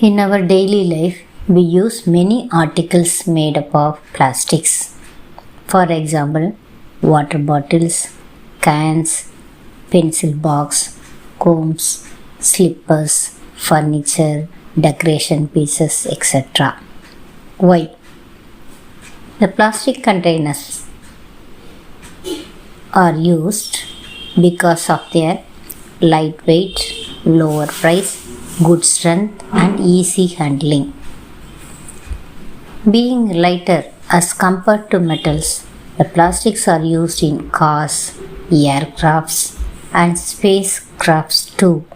In our daily life, we use many articles made up of plastics. For example, water bottles, cans, pencil box, combs, slippers, furniture, decoration pieces, etc. Why? The plastic containers are used because of their lightweight, lower price, good strength, and easy handling. Being lighter as compared to metals, the plastics are used in cars, aircrafts, and spacecrafts too.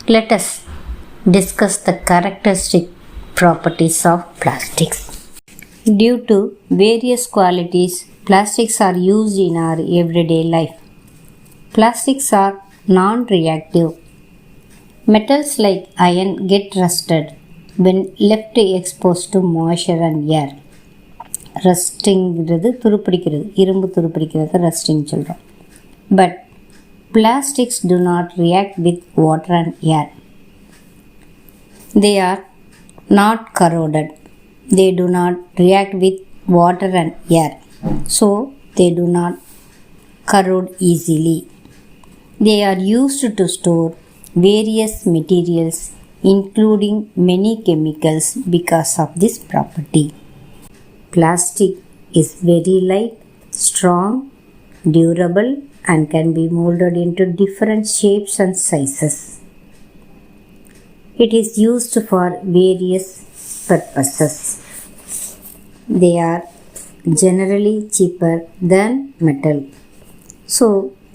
Let us discuss the characteristic properties of plastics. Due to various qualities, plastics are used in our everyday life. Plastics are non-reactive. Metals like iron get rusted when left exposed to moisture and air. ரஸ்டிங்கிறது துருப்பிடிக்கிறது, இரும்பு துருப்பிடிக்கிறது rusting சொல்கிறோம். But plastics do not react with water and air. They are not corroded. They do not react with water and air. So, they do not corrode easily. They are used to store various materials including many chemicals because of this property. Plastic is very light, strong, durable and can be molded into different shapes and sizes. It is used for various purposes. They are generally cheaper than metal. So,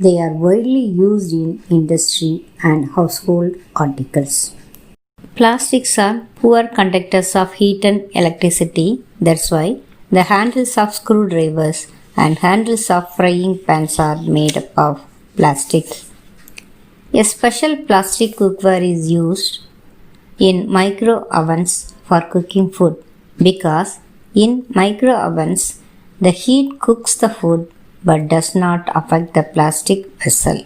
they are widely used in industry and household articles. Plastics are poor conductors of heat and electricity. That's why the handles of screwdrivers and handles of frying pans are made up of plastic. A special plastic cookware is used in micro ovens for cooking food because in micro ovens the heat cooks the food but does not affect the plastic vessel.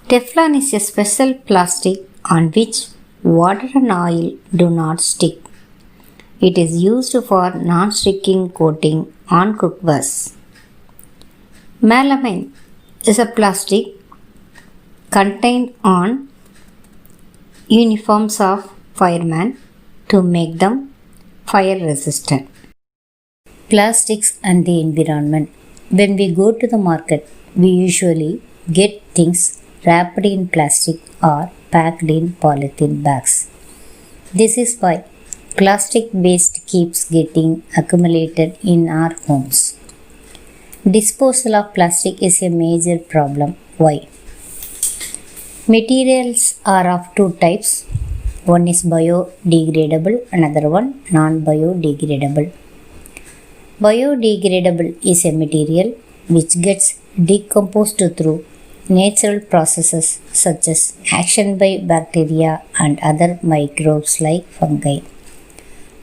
Teflon is a special plastic on which water and oil do not stick. It is used for non-sticking coating on cookwares. Melamine is a plastic contained on uniforms of firemen to make them fire resistant. Plastics and the environment. When we go to the market, we usually get things wrapped in plastic or packed in polythene bags. This is why plastic waste keeps getting accumulated in our homes. Disposal of plastic is a major problem. Why? Materials are of two types. One is biodegradable, another one non-biodegradable. Biodegradable is a material which gets decomposed through natural processes such as action by bacteria and other microbes like fungi.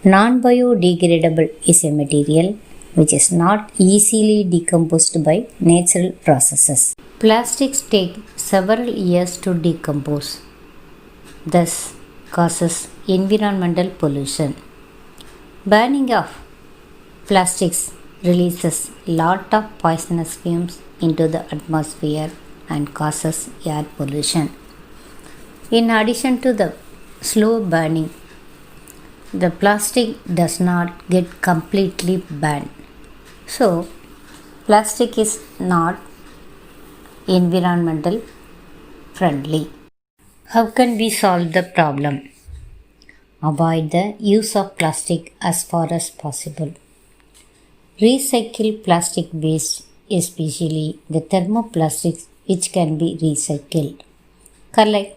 Non-biodegradable is a material which is not easily decomposed by natural processes. Plastics take several years to decompose, thus causes environmental pollution. Burning of plastics releases lot of poisonous fumes into the atmosphere and causes air pollution. In addition to the slow burning, the plastic does not get completely burned. So, plastic is not environmental friendly. How can we solve the problem? Avoid the use of plastic as far as possible. Recycle plastic waste, especially the thermoplastics which can be recycled. Collect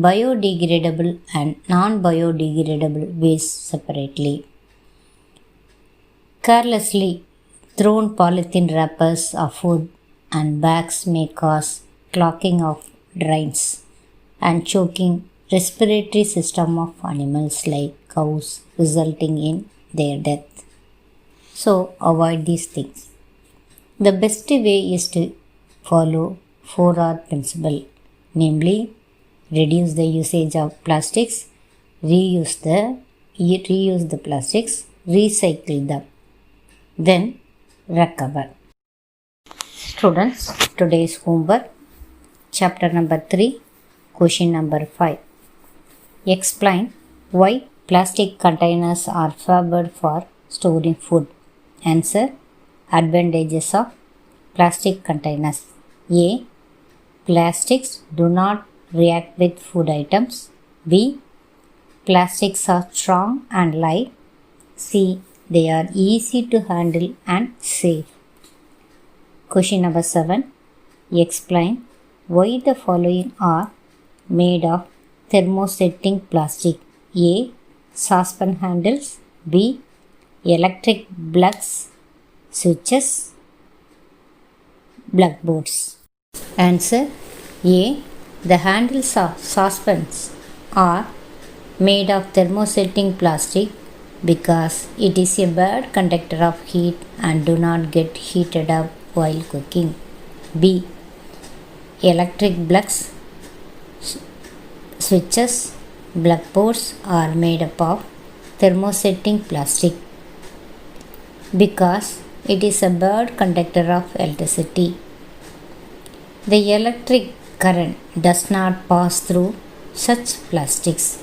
biodegradable and non-biodegradable waste separately. Carelessly thrown polythene wrappers of food and bags may cause clogging of drains and choking respiratory system of animals like cows, resulting in their death. So avoid these things. The best way is to follow 4R principle, namely reduce the usage of plastics, reuse the plastics, recycle them, then recover. Students, today's homework, chapter number 3, question number 5. Explain why plastic containers are favored for storing food. Answer: advantages of plastic containers. A. Plastics do not react with food items. B. Plastics are strong and light. C. They are easy to handle and safe. Question number 7. Explain why the following are made of thermosetting plastic. A. Saucepan handles. B. Electric plugs, switches, blackboards. Answer: A. The handles of saucepans are made of thermosetting plastic because it is a bad conductor of heat and do not get heated up while cooking. B. Electric plugs, switches, blackboards are made up of thermosetting plastic because it is a bad conductor of electricity. The electric current does not pass through such plastics.